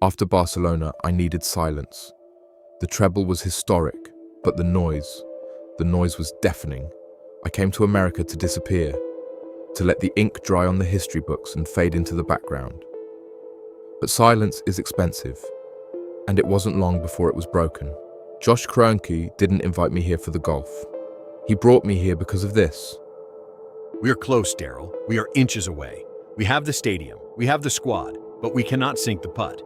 After Barcelona, I needed silence. The treble was historic, but the noise was deafening. I came to America to disappear, to let the ink dry on the history books and fade into the background. But silence is expensive, and it wasn't long before it was broken. Josh Kroenke didn't invite me here for the golf. He brought me here because of this. We are close, Daryl. We are inches away. We have the stadium, we have the squad, but we cannot sink the putt.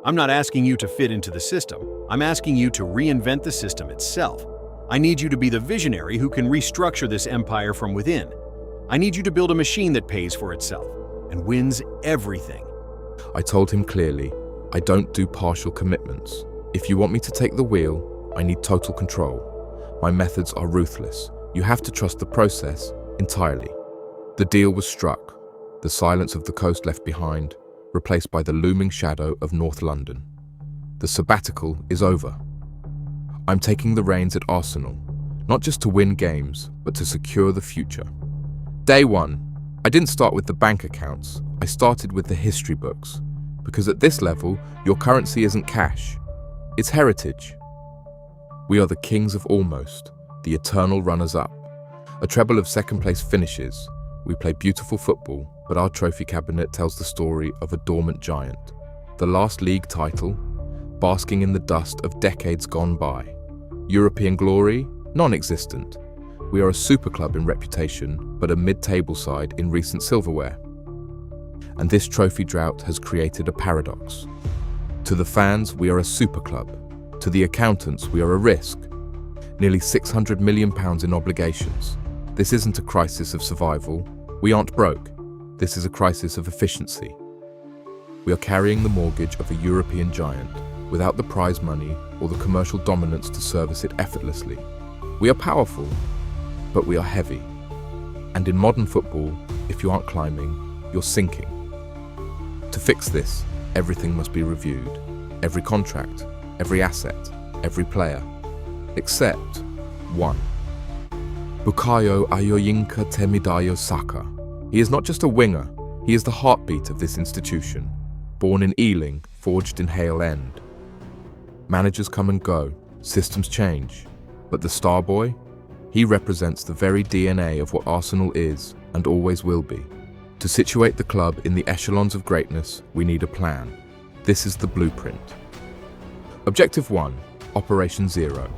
I'm not asking you to fit into the system. I'm asking you to reinvent the system itself. I need you to be the visionary who can restructure this empire from within. I need you to build a machine that pays for itself and wins everything. I told him clearly, I don't do partial commitments. If you want me to take the wheel, I need total control. My methods are ruthless. You have to trust the process entirely. The deal was struck. The silence of the coast left behind, replaced by the looming shadow of North London. The sabbatical is over. I'm taking the reins at Arsenal, not just to win games, but to secure the future. Day one, I didn't start with the bank accounts. I started with the history books, because at this level, your currency isn't cash, it's heritage. We are the kings of almost, the eternal runners-up. A treble of second-place finishes. We play beautiful football, but our trophy cabinet tells the story of a dormant giant. The last league title, basking in the dust of decades gone by. European glory, non-existent. We are a super club in reputation, but a mid-table side in recent silverware. And this trophy drought has created a paradox. To the fans, we are a super club. To the accountants, we are a risk. Nearly £600 million in obligations. This isn't a crisis of survival. We aren't broke. This is a crisis of efficiency. We are carrying the mortgage of a European giant without the prize money or the commercial dominance to service it effortlessly. We are powerful, but we are heavy. And in modern football, if you aren't climbing, you're sinking. To fix this, everything must be reviewed. Every contract, every asset, every player. Except one. Bukayo Ayoyinka Temidayo Saka. He is not just a winger, he is the heartbeat of this institution. Born in Ealing, forged in Hale End. Managers come and go, systems change. But the star boy? He represents the very DNA of what Arsenal is and always will be. To situate the club in the echelons of greatness, we need a plan. This is the blueprint. Objective 1, Operation Zero.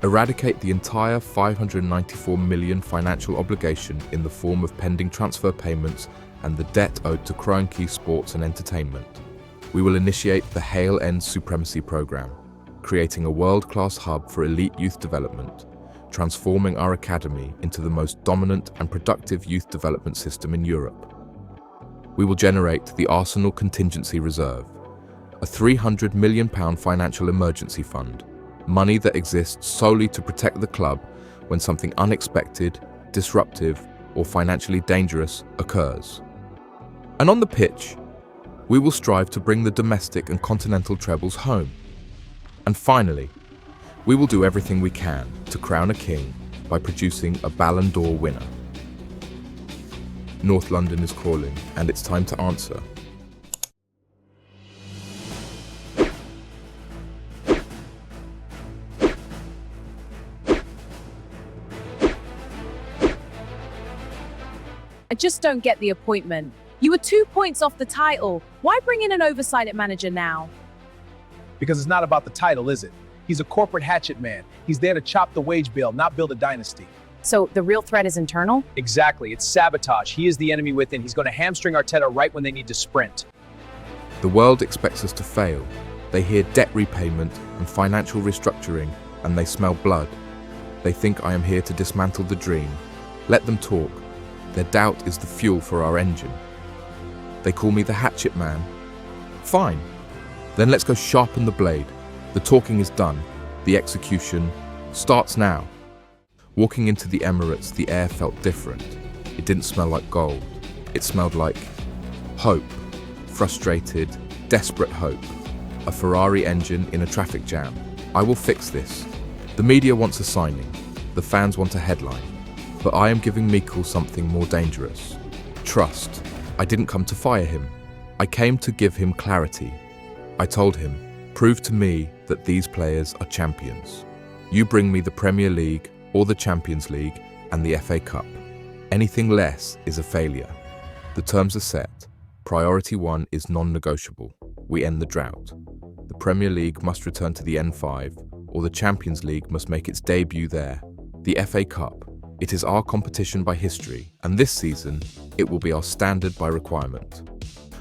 Eradicate the entire £594 million financial obligation in the form of pending transfer payments and the debt owed to Kroenke Sports and Entertainment. We will initiate the Hale End Supremacy Program, creating a world-class hub for elite youth development, transforming our academy into the most dominant and productive youth development system in Europe. We will generate the Arsenal Contingency Reserve, a £300 million financial emergency fund, money that exists solely to protect the club when something unexpected, disruptive, or financially dangerous occurs. And on the pitch, we will strive to bring the domestic and continental trebles home. And finally, we will do everything we can to crown a king by producing a Ballon d'Or winner. North London is calling, and it's time to answer. I just don't get the appointment. You were 2 points off the title. Why bring in an oversight manager now? Because it's not about the title, is it? He's a corporate hatchet man. He's there to chop the wage bill, not build a dynasty. So the real threat is internal? Exactly. It's sabotage. He is the enemy within. He's going to hamstring Arteta right when they need to sprint. The world expects us to fail. They hear debt repayment and financial restructuring, and they smell blood. They think I am here to dismantle the dream. Let them talk. Their doubt is the fuel for our engine. They call me the hatchet man. Fine. Then let's go sharpen the blade. The talking is done. The execution starts now. Walking into the Emirates, the air felt different. It didn't smell like gold. It smelled like hope. Frustrated, desperate hope. A Ferrari engine in a traffic jam. I will fix this. The media wants a signing. The fans want a headline. But I am giving Mikel something more dangerous. Trust. I didn't come to fire him. I came to give him clarity. I told him, prove to me that these players are champions. You bring me the Premier League or the Champions League and the FA Cup. Anything less is a failure. The terms are set. Priority 1 is non-negotiable. We end the drought. The Premier League must return to the N5, or the Champions League must make its debut there. The FA Cup, it is our competition by history, and this season, it will be our standard by requirement.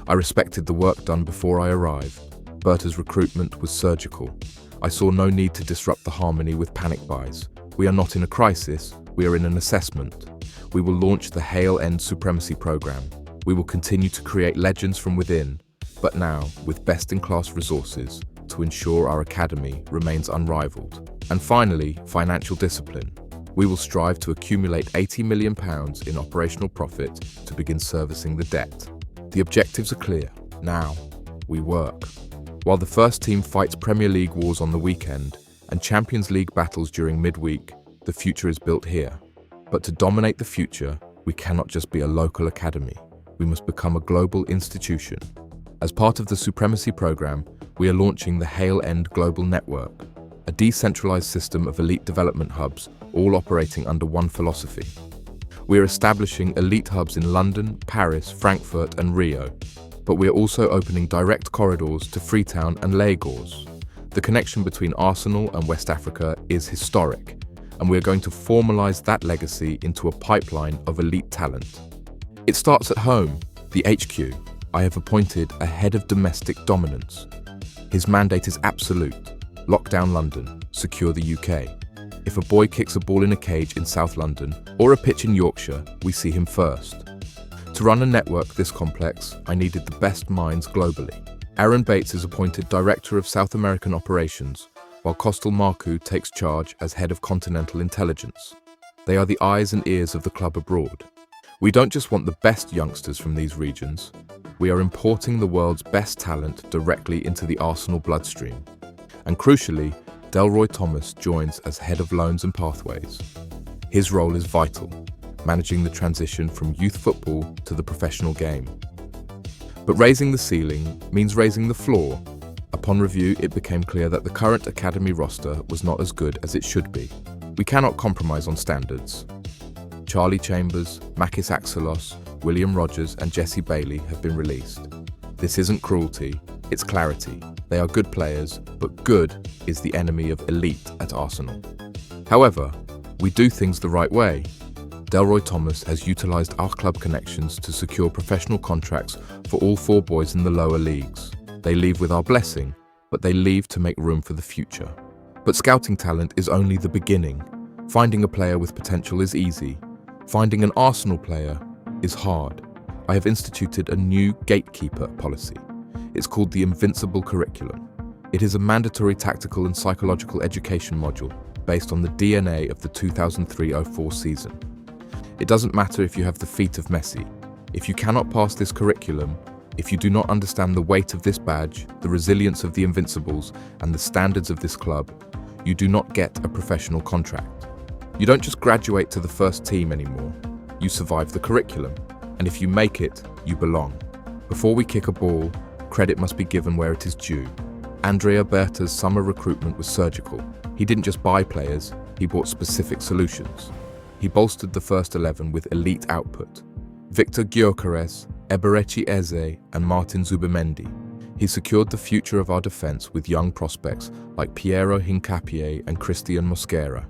I respected the work done before I arrived. Berta's recruitment was surgical. I saw no need to disrupt the harmony with panic buys. We are not in a crisis, we are in an assessment. We will launch the Hale End Supremacy Program. We will continue to create legends from within, but now with best-in-class resources to ensure our academy remains unrivaled. And finally, financial discipline. We will strive to accumulate £80 million in operational profit to begin servicing the debt. The objectives are clear. Now, we work. While the first team fights Premier League wars on the weekend and Champions League battles during midweek, the future is built here. But to dominate the future, we cannot just be a local academy. We must become a global institution. As part of the Supremacy Program, we are launching the Hale End Global Network, a decentralized system of elite development hubs, all operating under one philosophy. We are establishing elite hubs in London, Paris, Frankfurt, and Rio, but we are also opening direct corridors to Freetown and Lagos. The connection between Arsenal and West Africa is historic, and we are going to formalize that legacy into a pipeline of elite talent. It starts at home, the HQ. I have appointed a head of domestic dominance. His mandate is absolute. Lock down London, secure the UK. If a boy kicks a ball in a cage in South London or a pitch in Yorkshire, we see him first. To run a network this complex, I needed the best minds globally. Aaron Bates is appointed Director of South American Operations, while Kostel Marku takes charge as Head of Continental Intelligence. They are the eyes and ears of the club abroad. We don't just want the best youngsters from these regions, we are importing the world's best talent directly into the Arsenal bloodstream. And crucially, Delroy Thomas joins as Head of Loans and Pathways. His role is vital, managing the transition from youth football to the professional game. But raising the ceiling means raising the floor. Upon review, it became clear that the current academy roster was not as good as it should be. We cannot compromise on standards. Charlie Chambers, Makis Axelos, William Rogers and Jesse Bailey have been released. This isn't cruelty, it's clarity. They are good players, but good is the enemy of elite at Arsenal. However, we do things the right way. Delroy Thomas has utilised our club connections to secure professional contracts for all 4 boys in the lower leagues. They leave with our blessing, but they leave to make room for the future. But scouting talent is only the beginning. Finding a player with potential is easy. Finding an Arsenal player is hard. I have instituted a new gatekeeper policy. It's called the Invincible Curriculum. It is a mandatory tactical and psychological education module based on the DNA of the 2003-04 season. It doesn't matter if you have the feet of Messi. If you cannot pass this curriculum, if you do not understand the weight of this badge, the resilience of the Invincibles, and the standards of this club, you do not get a professional contract. You don't just graduate to the first team anymore. You survive the curriculum, and if you make it, you belong. Before we kick a ball, credit must be given where it is due. Andrea Berta's summer recruitment was surgical. He didn't just buy players, he bought specific solutions. He bolstered the first 11 with elite output. Victor Gyökeres, Eberechi Eze, and Martin Zubimendi. He secured the future of our defence with young prospects like Piero Hincapié and Christian Mosquera.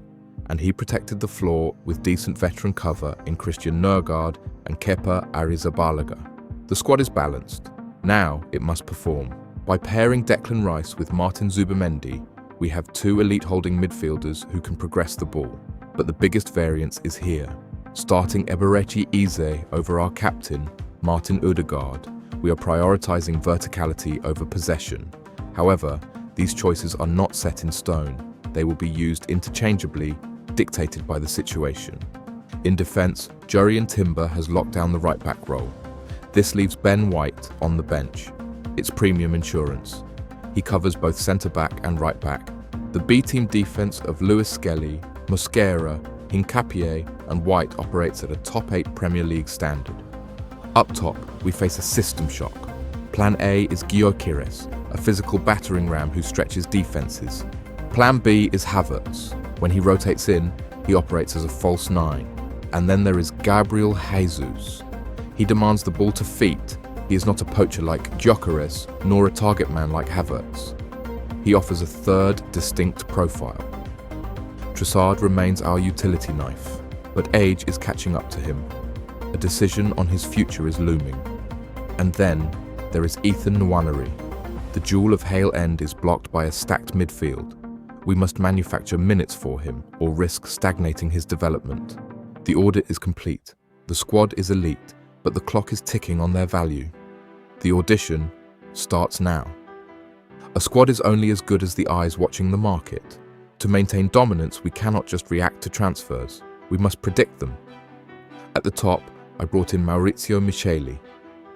And he protected the floor with decent veteran cover in Christian Nørgaard and Kepa Arrizabalaga. The squad is balanced. Now it must perform. By pairing Declan Rice with Martin Zubimendi, we have 2 elite holding midfielders who can progress the ball. But the biggest variance is here. Starting Eberechi Eze over our captain, Martin Ødegaard, we are prioritising verticality over possession. However, these choices are not set in stone. They will be used interchangeably, dictated by the situation. In defence, Jurriën Timber has locked down the right-back role. This leaves Ben White on the bench. It's premium insurance. He covers both centre-back and right-back. The B-team defence of Lewis Skelly, Mosquera, Hincapié and White operates at a top 8 Premier League standard. Up top, we face a system shock. Plan A is Gyökeres, a a physical battering ram who stretches defenses. Plan B is Havertz. When he rotates in, he operates as a false nine. And then there is Gabriel Jesus. He demands the ball to feet. He is not a poacher like Gyökeres, nor a target man like Havertz. He offers a third, distinct profile. Trossard remains our utility knife, but age is catching up to him. A decision on his future is looming. And then there is Ethan Nwaneri. The jewel of Hale End is blocked by a stacked midfield. We must manufacture minutes for him or risk stagnating his development. The audit is complete. The squad is elite, but the clock is ticking on their value. The audition starts now. A squad is only as good as the eyes watching the market. To maintain dominance, we cannot just react to transfers. We must predict them. At the top, I brought in Maurizio Micheli.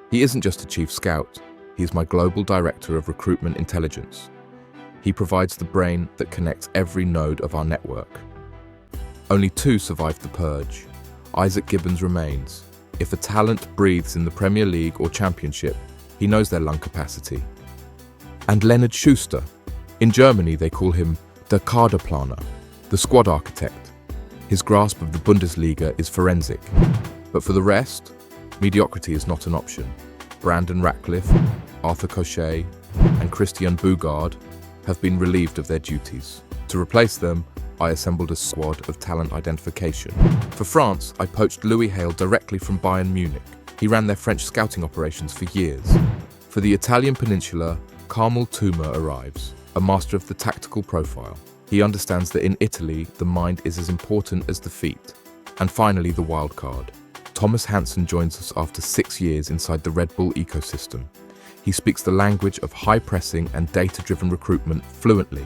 He isn't just a chief scout, he is my global director of recruitment intelligence. He provides the brain that connects every node of our network. Only 2 survived the purge. Isaac Gibbons remains. If a talent breathes in the Premier League or Championship, he knows their lung capacity. And Leonard Schuster. In Germany, they call him der Kaderplaner, the squad architect. His grasp of the Bundesliga is forensic. But for the rest, mediocrity is not an option. Brandon Ratcliffe, Arthur Cochet, and Christian Bugard have been relieved of their duties. To replace them, I assembled a squad of talent identification. For France, I poached Louis Hale directly from Bayern Munich. He ran their French scouting operations for years. For the Italian peninsula, Carmel Tuma arrives, a master of the tactical profile. He understands that in Italy, the mind is as important as the feet. And finally, the wild card. Thomas Hansen joins us after 6 years inside the Red Bull ecosystem. He speaks the language of high pressing and data-driven recruitment fluently.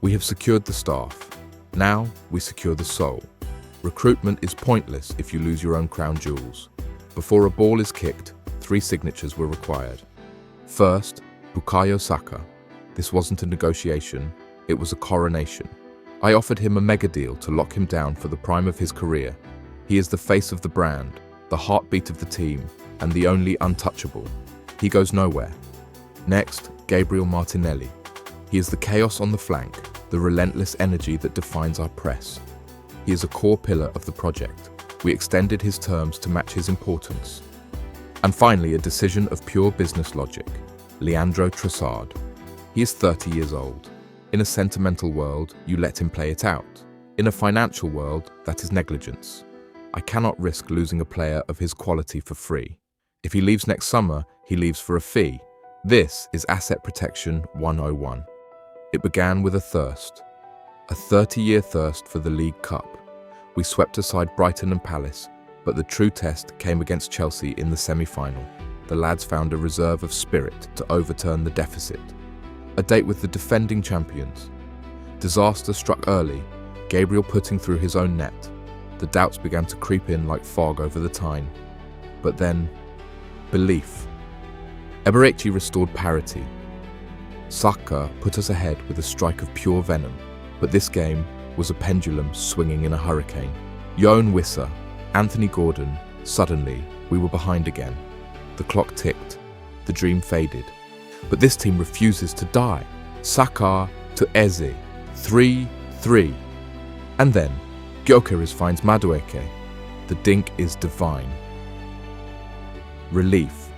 We have secured the staff. Now we secure the soul. Recruitment is pointless if you lose your own crown jewels. Before a ball is kicked, 3 signatures were required. First, Bukayo Saka. This wasn't a negotiation, it was a coronation. I offered him a mega deal to lock him down for the prime of his career. He is the face of the brand, the heartbeat of the team, and the only untouchable. He goes nowhere. Next, Gabriel Martinelli. He is the chaos on the flank, the relentless energy that defines our press. He is a core pillar of the project. We extended his terms to match his importance. And finally, a decision of pure business logic. Leandro Trossard. He is 30 years old. In a sentimental world, you let him play it out. In a financial world, that is negligence. I cannot risk losing a player of his quality for free. If he leaves next summer, he leaves for a fee. This is Asset Protection 101. It began with a thirst. A 30-year thirst for the League Cup. We swept aside Brighton and Palace, but the true test came against Chelsea in the semi-final. The lads found a reserve of spirit to overturn the deficit. A date with the defending champions. Disaster struck early, Gabriel putting through his own net. The doubts began to creep in like fog over the Tyne. But then, belief. Eberechi restored parity. Saka put us ahead with a strike of pure venom. But this game was a pendulum swinging in a hurricane. Yoan Wissa, Anthony Gordon, suddenly we were behind again. The clock ticked, the dream faded. But this team refuses to die. Saka to Eze, 3-3. And then, Gyökeres finds Madueke. The dink is divine. Relief.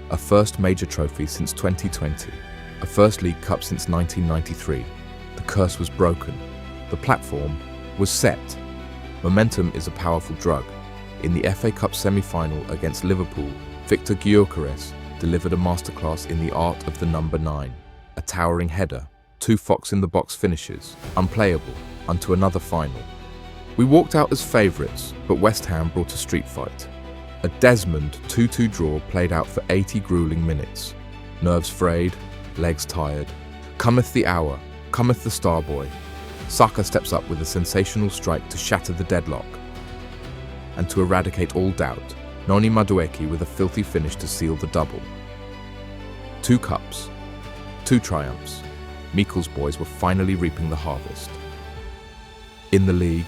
A first major trophy since 2020. A first League Cup since 1993. The curse was broken. The platform was set. Momentum is a powerful drug. In the FA Cup semi-final against Liverpool, Victor Gyökeres delivered a masterclass in the art of the number 9. A towering header, 2 fox-in-the-box finishes, unplayable, unto another final. We walked out as favourites, but West Ham brought a street fight. A Desmond 2-2 draw played out for 80 gruelling minutes. Nerves frayed, legs tired. Cometh the hour, cometh the star boy. Saka steps up with a sensational strike to shatter the deadlock. And to eradicate all doubt, Noni Madueke with a filthy finish to seal the double. 2 cups, 2 triumphs. Mikel's boys were finally reaping the harvest. In the league,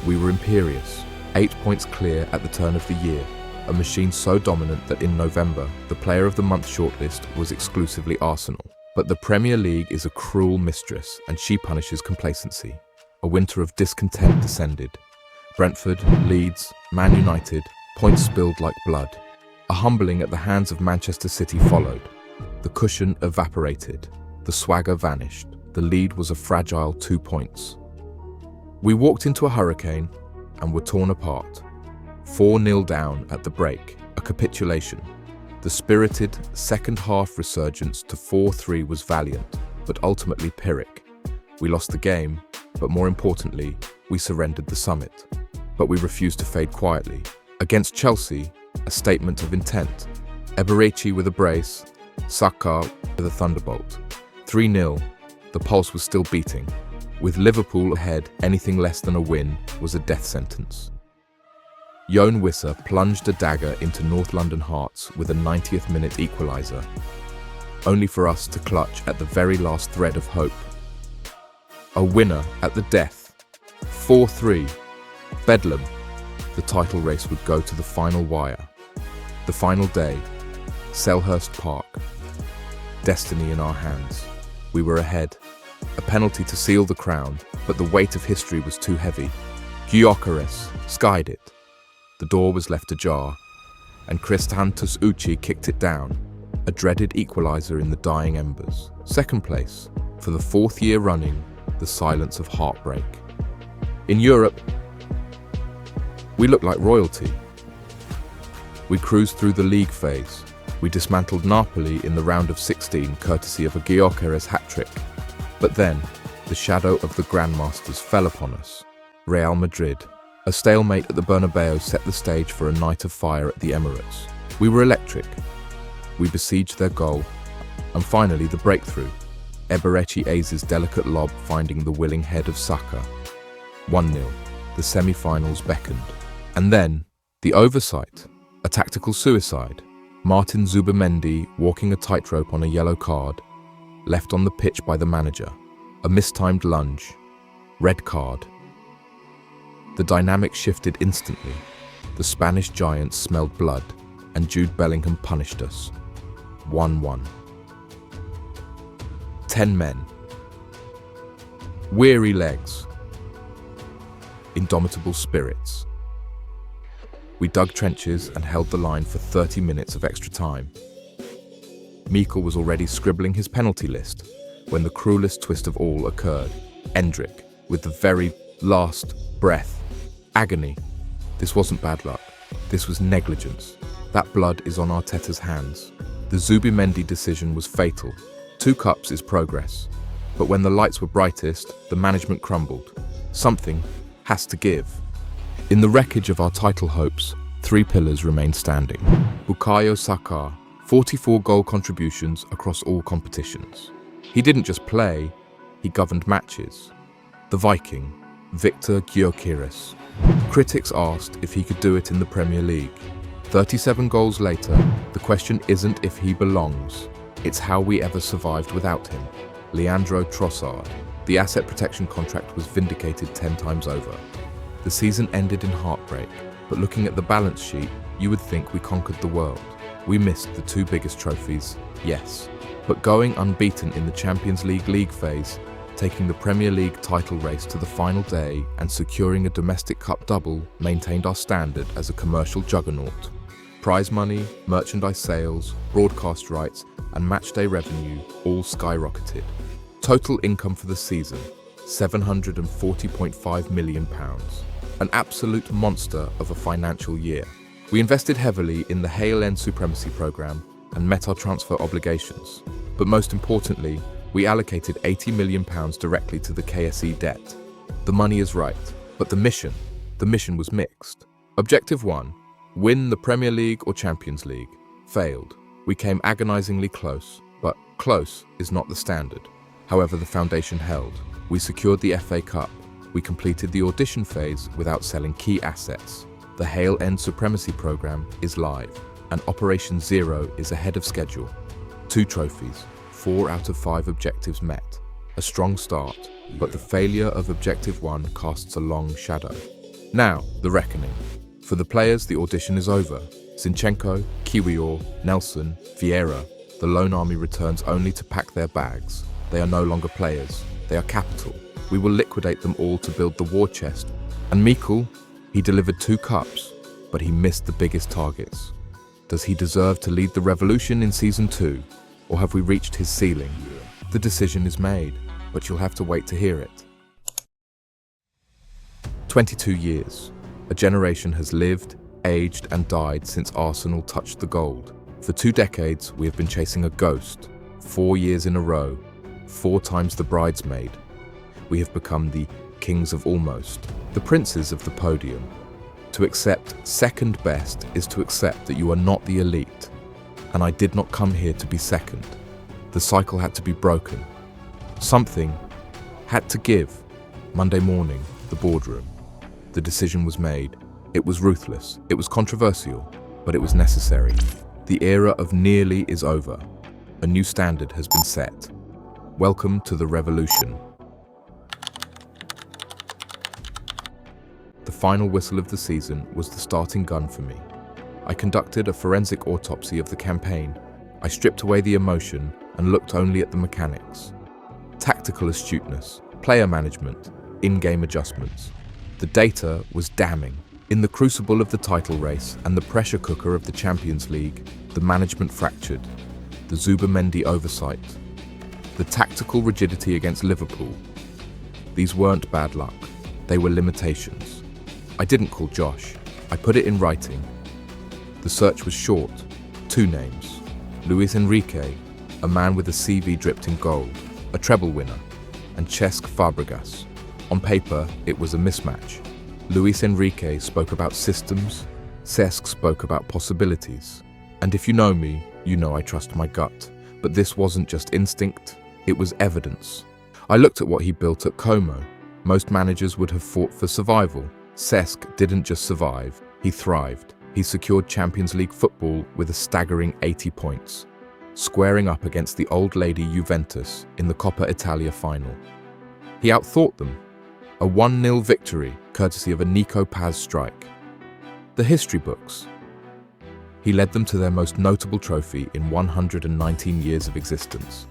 we were imperious, 8 points clear at the turn of the year. a machine so dominant that in November, the Player of the Month shortlist was exclusively Arsenal. But the Premier League is a cruel mistress, and she punishes complacency. A winter of discontent descended. Brentford, Leeds, Man United, points spilled like blood. A humbling at the hands of Manchester City followed. The cushion evaporated. The swagger vanished. The lead was a fragile 2 points. We walked into a hurricane and were torn apart. 4-0 down at the break, a capitulation. The spirited second-half resurgence to 4-3 was valiant, but ultimately Pyrrhic. We lost the game, but more importantly, we surrendered the summit. But we refused to fade quietly. Against Chelsea, a statement of intent. Eberechi with a brace, Saka with a thunderbolt. 3-0, the pulse was still beating. With Liverpool ahead, anything less than a win was a death sentence. Jon Wissa plunged a dagger into North London Hearts with a 90th minute equaliser, only for us to clutch at the very last thread of hope. A winner at the death. 4-3. Bedlam. The title race would go to the final wire. The final day. Selhurst Park. Destiny in our hands. We were ahead. A penalty to seal the crown, but the weight of history was too heavy. Gyökeres skied it. The door was left ajar, and Kristantus Uchi kicked it down, a dreaded equaliser in the dying embers. Second place, for the 4th year running, the silence of heartbreak. In Europe, we looked like royalty. We cruised through the league phase. We dismantled Napoli in the round of 16 courtesy of a Gyökeres hat-trick. But then, the shadow of the Grandmasters fell upon us. Real Madrid. A stalemate at the Bernabeu set the stage for a night of fire at the Emirates. We were electric. We besieged their goal. And finally, the breakthrough. Eberechi Aze's delicate lob finding the willing head of Saka. 1-0. The semi-finals beckoned. And then, the oversight. A tactical suicide. Martin Zubimendi walking a tightrope on a yellow card. Left on the pitch by the manager. A mistimed lunge. Red card. The dynamic shifted instantly. The Spanish giants smelled blood, and Jude Bellingham punished us. 1-1. 10 men. Weary legs. Indomitable spirits. We dug trenches and held the line for 30 minutes of extra time. Mikel was already scribbling his penalty list when the cruelest twist of all occurred. Enrique, with the very last breath. Agony. This wasn't bad luck. This was negligence. That blood is on Arteta's hands. The Zubimendi decision was fatal. 2 cups is progress. But when the lights were brightest, the management crumbled. Something has to give. In the wreckage of our title hopes, 3 pillars remain standing. Bukayo Saka, 44 goal contributions across all competitions. He didn't just play, he governed matches. The Viking, Victor Gyökeres. Critics asked if he could do it in the Premier League. 37 goals later, the question isn't if he belongs, it's how we ever survived without him. Leandro Trossard. The asset protection contract was vindicated 10 times over. The season ended in heartbreak, but looking at the balance sheet, you would think we conquered the world. We missed the 2 biggest trophies, yes, but going unbeaten in the Champions League phase, taking the Premier League title race to the final day and securing a domestic cup double maintained our standard as a commercial juggernaut. Prize money, merchandise sales, broadcast rights, and matchday revenue all skyrocketed. Total income for the season, £740.5 million. An absolute monster of a financial year. We invested heavily in the Hale End Supremacy Program and met our transfer obligations. But most importantly, we allocated £80 million directly to the KSE debt. The money is right, but the mission was mixed. Objective 1, win the Premier League or Champions League. Failed. We came agonizingly close, but close is not the standard. However, the foundation held. We secured the FA Cup. We completed the audition phase without selling key assets. The Hale End Supremacy Program is live, and Operation Zero is ahead of schedule. 2 trophies, 4 out of 5 objectives met. A strong start, but the failure of Objective 1 casts a long shadow. Now, the reckoning. For the players, the audition is over. Zinchenko, Kiwior, Nelson, Vieira, the Lone Army returns only to pack their bags. They are no longer players, they are capital. We will liquidate them all to build the war chest. And Mikel, he delivered 2 cups, but he missed the biggest targets. Does he deserve to lead the revolution in Season 2, or have we reached his ceiling? The decision is made, but you'll have to wait to hear it. 22 years. A generation has lived, aged and died since Arsenal touched the gold. For 2 decades, we have been chasing a ghost. 4 years in a row, 4 times the bridesmaid. We have become the kings of almost, the princes of the podium. To accept second best is to accept that you are not the elite. And I did not come here to be second. The cycle had to be broken. Something had to give. Monday morning, the boardroom. The decision was made. It was ruthless, it was controversial, but it was necessary. The era of nearly is over. A new standard has been set. Welcome to the revolution. The final whistle of the season was the starting gun for me. I conducted a forensic autopsy of the campaign. I stripped away the emotion and looked only at the mechanics. Tactical astuteness, player management, in-game adjustments. The data was damning. In the crucible of the title race and the pressure cooker of the Champions League, the management fractured. The Zubimendi oversight. The tactical rigidity against Liverpool. These weren't bad luck. They were limitations. I didn't call Josh. I put it in writing. The search was short. 2 names. Luis Enrique, a man with a CV dripped in gold, a treble winner, and Cesc Fàbregas. On paper, it was a mismatch. Luis Enrique spoke about systems, Cesc spoke about possibilities. And if you know me, you know I trust my gut. But this wasn't just instinct, it was evidence. I looked at what he built at Como. Most managers would have fought for survival. Cesc didn't just survive, he thrived. He secured Champions League football with a staggering 80 points, squaring up against the old lady Juventus in the Coppa Italia final. He outthought them. A 1-0 victory, courtesy of a Nico Paz strike. The history books. He led them to their most notable trophy in 119 years of existence.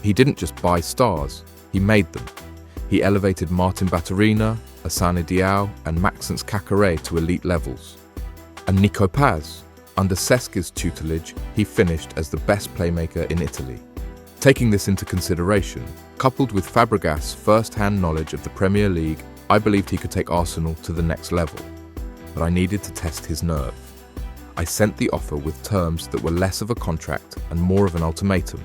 He didn't just buy stars, he made them. He elevated Martin Batterina, Asane Diao and Maxence Caqueret to elite levels. And Nico Paz, under Cesca's tutelage, he finished as the best playmaker in Italy. Taking this into consideration, coupled with Fàbregas' first-hand knowledge of the Premier League, I believed he could take Arsenal to the next level. But I needed to test his nerve. I sent the offer with terms that were less of a contract and more of an ultimatum.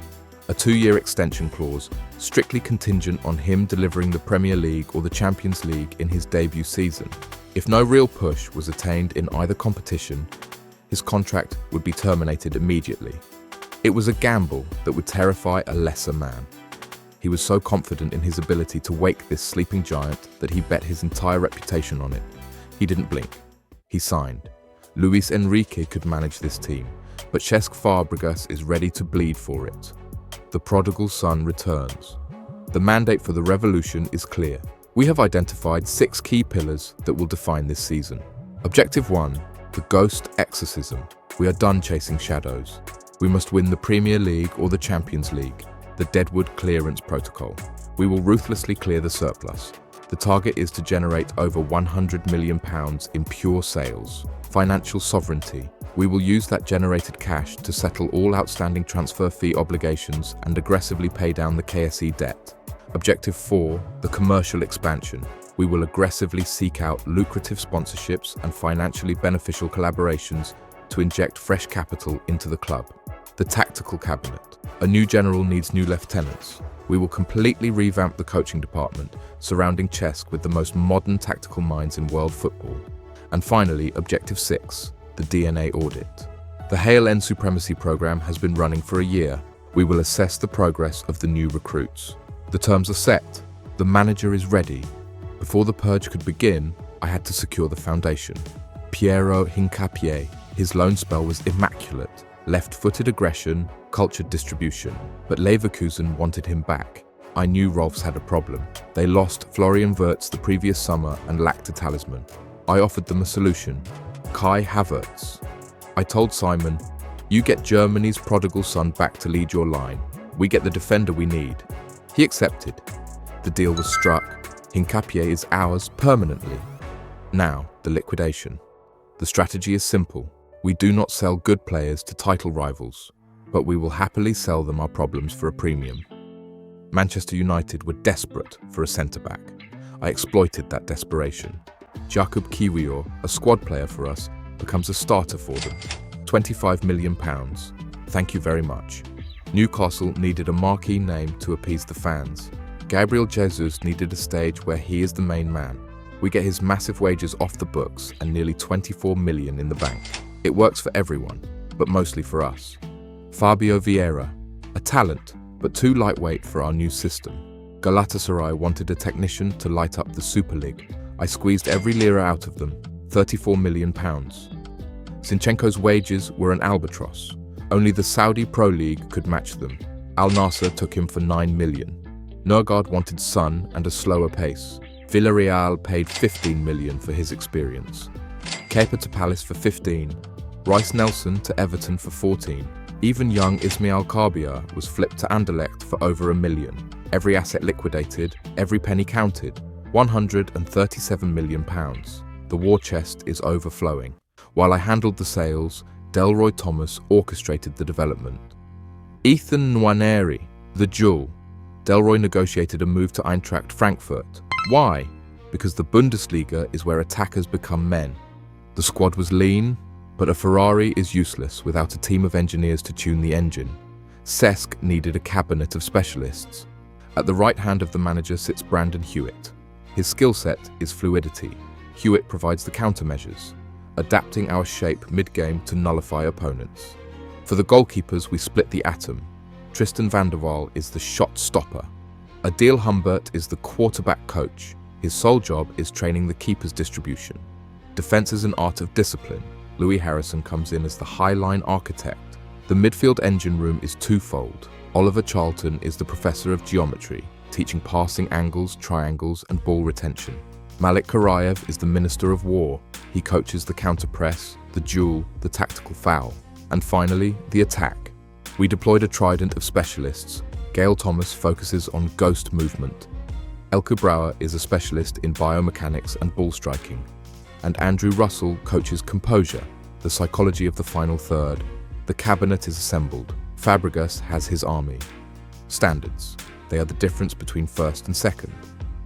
A 2-year extension clause, strictly contingent on him delivering the Premier League or the Champions League in his debut season. If no real push was attained in either competition, his contract would be terminated immediately. It was a gamble that would terrify a lesser man. He was so confident in his ability to wake this sleeping giant that he bet his entire reputation on it. He didn't blink. He signed. Luis Enrique could manage this team, but Cesc Fàbregas is ready to bleed for it. The prodigal son returns. The mandate for the revolution is clear. We have identified 6 key pillars that will define this season. Objective 1, the ghost exorcism. We are done chasing shadows. We must win the Premier League or the Champions League, the Deadwood clearance protocol. We will ruthlessly clear the surplus. The target is to generate over £100 million in pure sales. Financial sovereignty. We will use that generated cash to settle all outstanding transfer fee obligations and aggressively pay down the KSE debt. Objective 4, the commercial expansion. We will aggressively seek out lucrative sponsorships and financially beneficial collaborations to inject fresh capital into the club. The tactical cabinet. A new general needs new lieutenants. We will completely revamp the coaching department, surrounding Cesc with the most modern tactical minds in world football. And finally, Objective 6, the DNA audit. The Hale End Supremacy Program has been running for a year. We will assess the progress of the new recruits. The terms are set. The manager is ready. Before the purge could begin, I had to secure the foundation. Piero Hincapié. His loan spell was immaculate. Left-footed aggression, cultured distribution. But Leverkusen wanted him back. I knew Rolfs had a problem. They lost Florian Wirtz the previous summer and lacked a talisman. I offered them a solution. Kai Havertz. I told Simon, you get Germany's prodigal son back to lead your line. We get the defender we need. He accepted. The deal was struck. Hincapié is ours permanently. Now, the liquidation. The strategy is simple. We do not sell good players to title rivals, but we will happily sell them our problems for a premium. Manchester United were desperate for a centre-back. I exploited that desperation. Jakub Kiwior, a squad player for us, becomes a starter for them. £25 million. Thank you very much. Newcastle needed a marquee name to appease the fans. Gabriel Jesus needed a stage where he is the main man. We get his massive wages off the books and nearly 24 million in the bank. It works for everyone, but mostly for us. Fabio Vieira, a talent, but too lightweight for our new system. Galatasaray wanted a technician to light up the Super League. I squeezed every lira out of them, £34 million. Zinchenko's wages were an albatross. Only the Saudi Pro League could match them. Al Nassr took him for 9 million. Nørgaard wanted sun and a slower pace. Villarreal paid 15 million for his experience. Kepa to Palace for 15. Rice Nelson to Everton for 14. Even young Ismail Karbia was flipped to Anderlecht for over £1 million. Every asset liquidated, every penny counted. £137 million. The war chest is overflowing. While I handled the sales, Delroy Thomas orchestrated the development. Ethan Nwaneri, the jewel. Delroy negotiated a move to Eintracht Frankfurt. Why? Because the Bundesliga is where attackers become men. The squad was lean, but a Ferrari is useless without a team of engineers to tune the engine. Cesc needed a cabinet of specialists. At the right hand of the manager sits Brandon Hewitt. His skill set is fluidity. Hewitt provides the countermeasures, adapting our shape mid-game to nullify opponents. For the goalkeepers, we split the atom. Tristan van der Waal is the shot stopper. Adil Humbert is the quarterback coach. His sole job is training the keeper's distribution. Defense is an art of discipline. Louis Harrison comes in as the high-line architect. The midfield engine room is twofold. Oliver Charlton is the professor of geometry, teaching passing angles, triangles, and ball retention. Malik Karayev is the minister of war. He coaches the counter-press, the duel, the tactical foul. And finally, the attack. We deployed a trident of specialists. Gail Thomas focuses on ghost movement. Elke Brouwer is a specialist in biomechanics and ball striking. And Andrew Russell coaches composure, the psychology of the final third. The cabinet is assembled. Fàbregas has his army. Standards. They are the difference between first and second.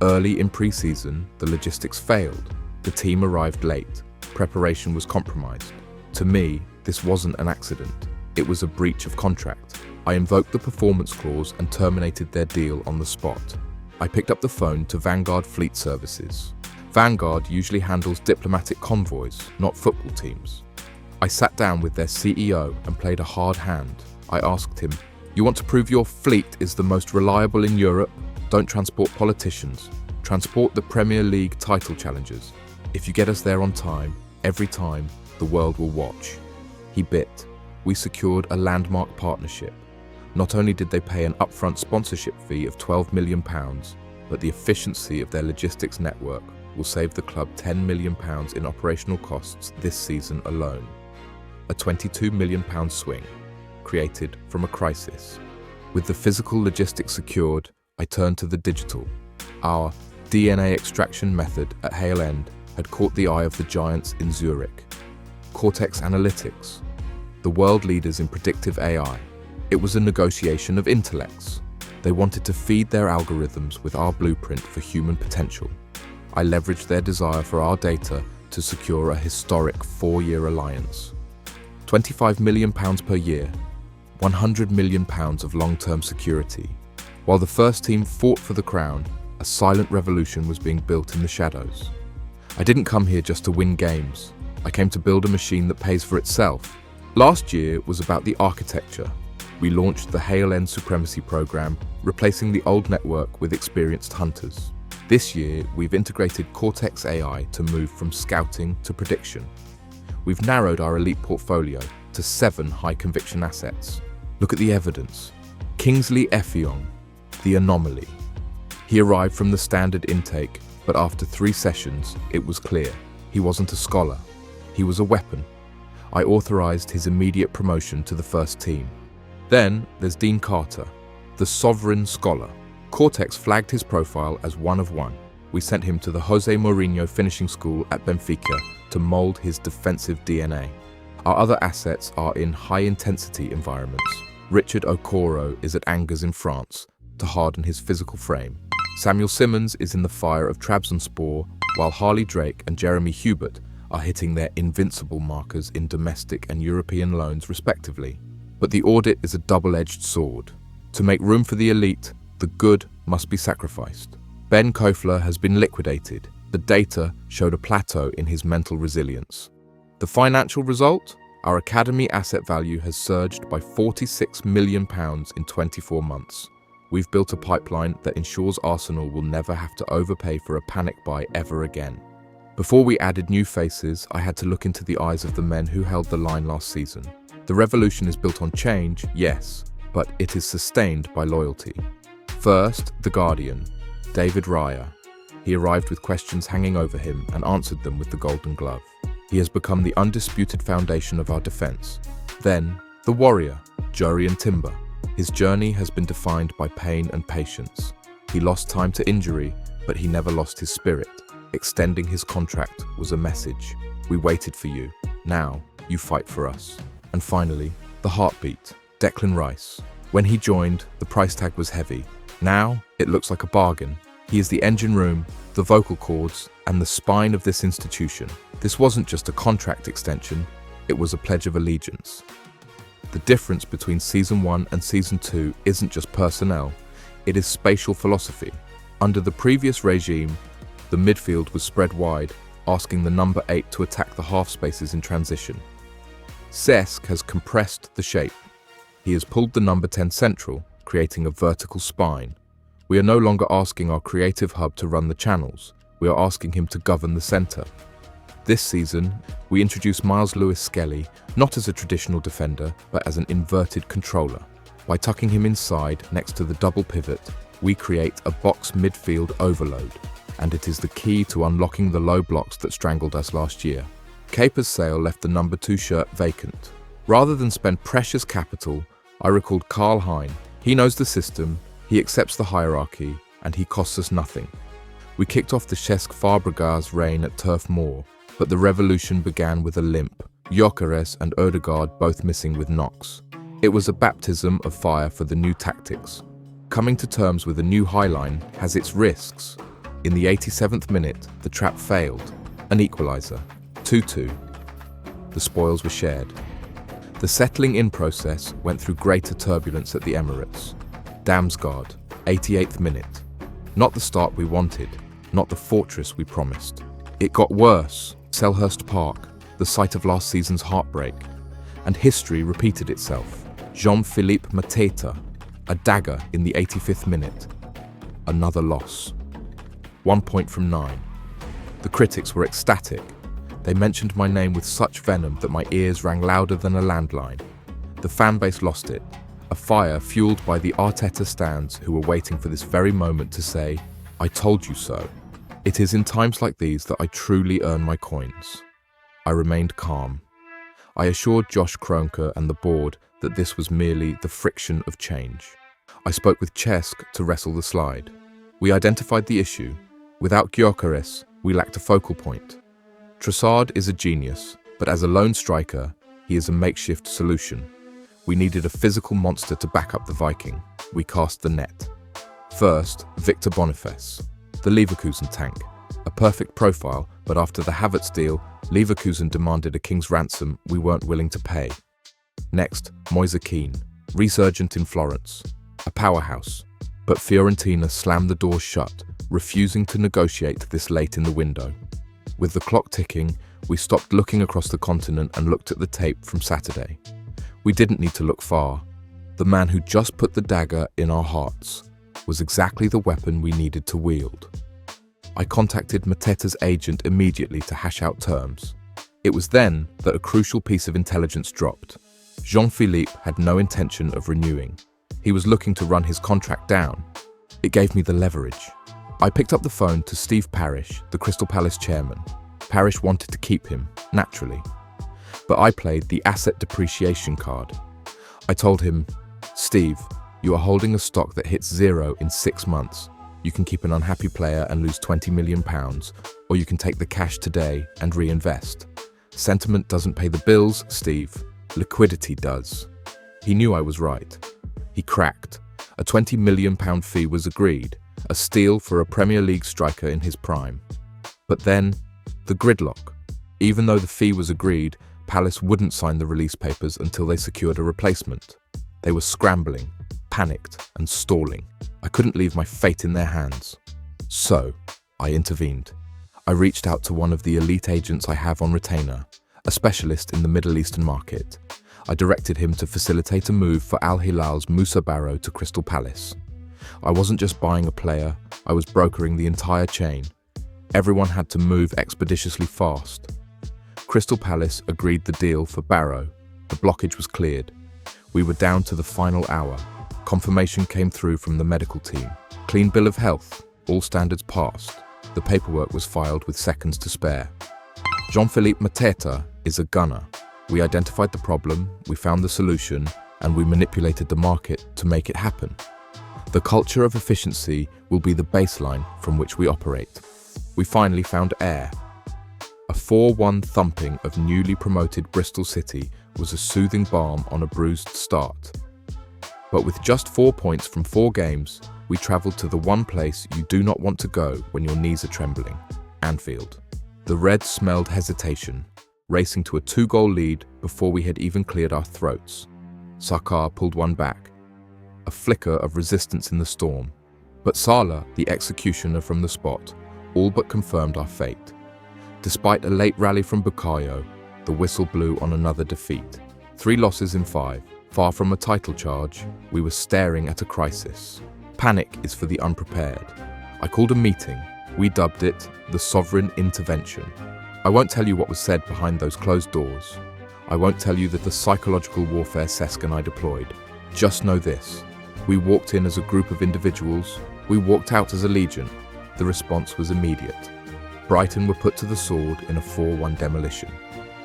Early in pre-season, the logistics failed. The team arrived late. Preparation was compromised. To me, this wasn't an accident. It was a breach of contract. I invoked the performance clause and terminated their deal on the spot. I picked up the phone to Vanguard Fleet Services. Vanguard usually handles diplomatic convoys, not football teams. I sat down with their CEO and played a hard hand. I asked him, "You want to prove your fleet is the most reliable in Europe? Don't transport politicians. Transport the Premier League title challengers. If you get us there on time, every time, the world will watch." He bit. We secured a landmark partnership. Not only did they pay an upfront sponsorship fee of £12 million, but the efficiency of their logistics network will save the club £10 million in operational costs this season alone. A £22 million swing, created from a crisis. With the physical logistics secured, I turned to the digital. Our DNA extraction method at Hale End had caught the eye of the giants in Zurich. Cortex Analytics, the world leaders in predictive AI. It was a negotiation of intellects. They wanted to feed their algorithms with our blueprint for human potential. I leveraged their desire for our data to secure a historic 4-year alliance. £25 million per year, £100 million of long-term security. While the first team fought for the crown, a silent revolution was being built in the shadows. I didn't come here just to win games. I came to build a machine that pays for itself. Last year was about the architecture. We launched the Hale End Supremacy Program, replacing the old network with experienced hunters. This year, we've integrated Cortex AI to move from scouting to prediction. We've narrowed our elite portfolio to 7 high-conviction assets. Look at the evidence. Kingsley Effiong, the anomaly. He arrived from the standard intake, but after 3 sessions, it was clear. He wasn't a scholar. He was a weapon. I authorized his immediate promotion to the first team. Then there's Dean Carter, the sovereign scholar. Cortex flagged his profile as one of one. We sent him to the Jose Mourinho finishing school at Benfica to mold his defensive DNA. Our other assets are in high-intensity environments. Richard Okoro is at Angers in France to harden his physical frame. Samuel Simmons is in the fire of Trabzonspor, while Harley Drake and Jeremy Hubert are hitting their invincible markers in domestic and European loans respectively. But the audit is a double-edged sword. To make room for the elite, the good must be sacrificed. Ben Kofler has been liquidated. The data showed a plateau in his mental resilience. The financial result? Our academy asset value has surged by £46 million in 24 months. We've built a pipeline that ensures Arsenal will never have to overpay for a panic buy ever again. Before we added new faces, I had to look into the eyes of the men who held the line last season. The revolution is built on change, yes, but it is sustained by loyalty. First, the Guardian, David Raya. He arrived with questions hanging over him and answered them with the golden glove. He has become the undisputed foundation of our defense. Then, the Warrior, Jurrien Timber. His journey has been defined by pain and patience. He lost time to injury, but he never lost his spirit. Extending his contract was a message. We waited for you. Now, you fight for us. And finally, the Heartbeat, Declan Rice. When he joined, the price tag was heavy. Now, it looks like a bargain. He is the engine room, the vocal cords, and the spine of this institution. This wasn't just a contract extension, it was a pledge of allegiance. The difference between Season 1 and Season 2 isn't just personnel, it is spatial philosophy. Under the previous regime, the midfield was spread wide, asking the number 8 to attack the half spaces in transition. Cesc has compressed the shape. He has pulled the number 10 central, creating a vertical spine. We are no longer asking our creative hub to run the channels, we are asking him to govern the centre. This season, we introduce Miles Lewis-Skelly not as a traditional defender, but as an inverted controller. By tucking him inside, next to the double pivot, we create a box midfield overload, and it is the key to unlocking the low blocks that strangled us last year. Kepa's sale left the number 2 shirt vacant. Rather than spend precious capital, I recalled Karl Hein. He knows the system, he accepts the hierarchy, and he costs us nothing. We kicked off the Cesc Fàbregas reign at Turf Moor, but the revolution began with a limp. Gyökeres and Ødegaard both missing with knocks. It was a baptism of fire for the new tactics. Coming to terms with a new highline has its risks. In the 87th minute, the trap failed. An equaliser. 2-2. The spoils were shared. The settling in process went through greater turbulence at the Emirates. Damsgaard, 88th minute. Not the start we wanted, not the fortress we promised. It got worse. Selhurst Park, the site of last season's heartbreak. And history repeated itself. Jean-Philippe Mateta, a dagger in the 85th minute. Another loss. 1 point from 9. The critics were ecstatic. They mentioned my name with such venom that my ears rang louder than a landline. The fanbase lost it. A fire fueled by the Arteta stands who were waiting for this very moment to say, "I told you so." It is in times like these that I truly earn my coins. I remained calm. I assured Josh Kroenke and the board that this was merely the friction of change. I spoke with Cesc to wrestle the slide. We identified the issue. Without Gyökeres, we lacked a focal point. Trossard is a genius, but as a lone striker, he is a makeshift solution. We needed a physical monster to back up the Viking. We cast the net. First, Victor Boniface, the Leverkusen tank. A perfect profile, but after the Havertz deal, Leverkusen demanded a king's ransom we weren't willing to pay. Next, Moise Kean, resurgent in Florence. A powerhouse. But Fiorentina slammed the doors shut, refusing to negotiate this late in the window. With the clock ticking, we stopped looking across the continent and looked at the tape from Saturday. We didn't need to look far. The man who just put the dagger in our hearts was exactly the weapon we needed to wield. I contacted Mateta's agent immediately to hash out terms. It was then that a crucial piece of intelligence dropped. Jean-Philippe had no intention of renewing. He was looking to run his contract down. It gave me the leverage. I picked up the phone to Steve Parish, the Crystal Palace chairman. Parish wanted to keep him, naturally. But I played the asset depreciation card. I told him, Steve, you are holding a stock that hits zero in 6 months. You can keep an unhappy player and lose £20 million, or you can take the cash today and reinvest. Sentiment doesn't pay the bills, Steve. Liquidity does. He knew I was right. He cracked. A £20 million fee was agreed, a steal for a Premier League striker in his prime. But then, the gridlock. Even though the fee was agreed, Palace wouldn't sign the release papers until they secured a replacement. They were scrambling, panicked, and stalling. I couldn't leave my fate in their hands. So, I intervened. I reached out to one of the elite agents I have on retainer, a specialist in the Middle Eastern market. I directed him to facilitate a move for Al Hilal's Moussa Barrow to Crystal Palace. I wasn't just buying a player, I was brokering the entire chain. Everyone had to move expeditiously fast. Crystal Palace agreed the deal for Barrow. The blockage was cleared. We were down to the final hour. Confirmation came through from the medical team. Clean bill of health, all standards passed. The paperwork was filed with seconds to spare. Jean-Philippe Mateta is a gunner. We identified the problem, we found the solution, and we manipulated the market to make it happen. The culture of efficiency will be the baseline from which we operate. We finally found air. A 4-1 thumping of newly promoted Bristol City was a soothing balm on a bruised start. But with just 4 points from 4 games, we travelled to the one place you do not want to go when your knees are trembling, Anfield. The Reds smelled hesitation, racing to a 2-goal lead before we had even cleared our throats. Saka pulled one back, a flicker of resistance in the storm. But Salah, the executioner from the spot, all but confirmed our fate. Despite a late rally from Bukayo, the whistle blew on another defeat. 3 losses in 5. Far from a title charge, we were staring at a crisis. Panic is for the unprepared. I called a meeting. We dubbed it the Sovereign Intervention. I won't tell you what was said behind those closed doors. I won't tell you that the psychological warfare Cesc and I deployed. Just know this. We walked in as a group of individuals. We walked out as a legion. The response was immediate. Brighton were put to the sword in a 4-1 demolition.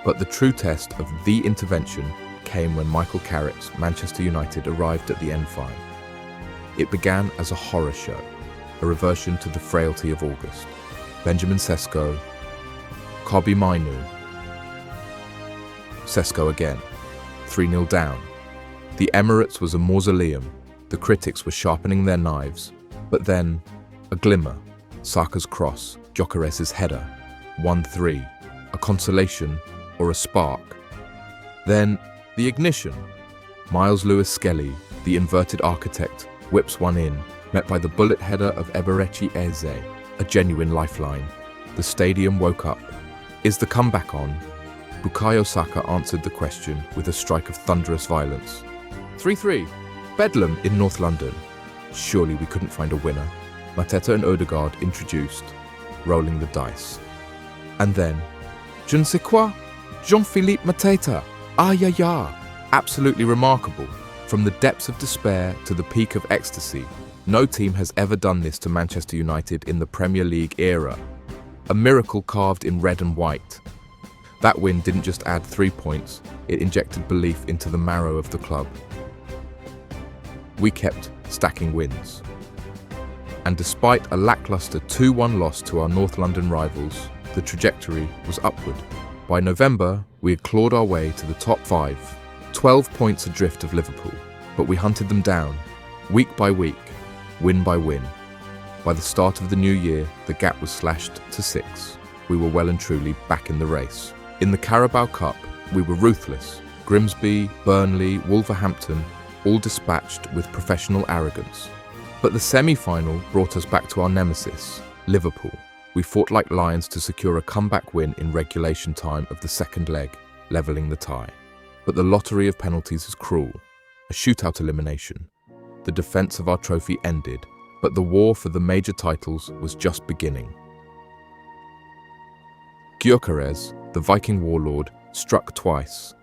But the true test of the intervention came when Michael Carrick's Manchester United arrived at the N5. It began as a horror show, a reversion to the frailty of August. Benjamin Sesko, Kobe Mainu, Sesko again, 3-0 down. The Emirates was a mausoleum. The critics were sharpening their knives. But then, a glimmer, Saka's cross, Gyökeres's header, 1-3, a consolation or a spark. Then, the ignition. Miles Lewis Skelly, the inverted architect, whips one in, met by the bullet header of Eberechi Eze, a genuine lifeline. The stadium woke up. Is the comeback on? Bukayo Saka answered the question with a strike of thunderous violence. 3-3, Bedlam in North London. Surely we couldn't find a winner. Mateta and Odegaard introduced, rolling the dice. And then, je ne sais quoi, Jean-Philippe Mateta. Ah ya ya, absolutely remarkable. From the depths of despair to the peak of ecstasy, no team has ever done this to Manchester United in the Premier League era. A miracle carved in red and white. That win didn't just add 3 points, it injected belief into the marrow of the club. We kept stacking wins. And despite a lackluster 2-1 loss to our North London rivals, the trajectory was upward. By November, we had clawed our way to the top 5, 12 points adrift of Liverpool, but we hunted them down, week by week, win by win. By the start of the new year, the gap was slashed to 6. We were well and truly back in the race. In the Carabao Cup, we were ruthless. Grimsby, Burnley, Wolverhampton, all dispatched with professional arrogance. But the semi-final brought us back to our nemesis, Liverpool. We fought like lions to secure a comeback win in regulation time of the second leg, levelling the tie. But the lottery of penalties is cruel. A shootout elimination. The defence of our trophy ended, but the war for the major titles was just beginning. Gyökeres, the Viking warlord, struck twice.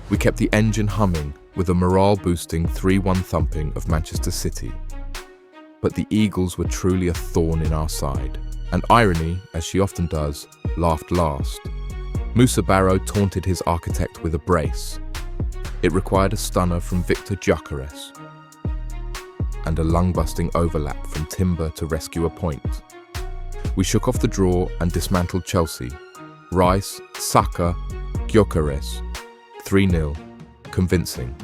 We kept the engine humming with a morale-boosting 3-1 thumping of Manchester City. But the Eagles were truly a thorn in our side, and irony, as she often does, laughed last. Musa Barrow taunted his architect with a brace. It required a stunner from Victor Gyökeres and a lung-busting overlap from Timber to rescue a point. We shook off the draw and dismantled Chelsea. Rice, Saka, Gyökeres, 3-0, convincing.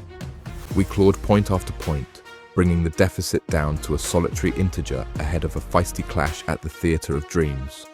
We clawed point after point, bringing the deficit down to a solitary integer ahead of a feisty clash at the Theatre of Dreams.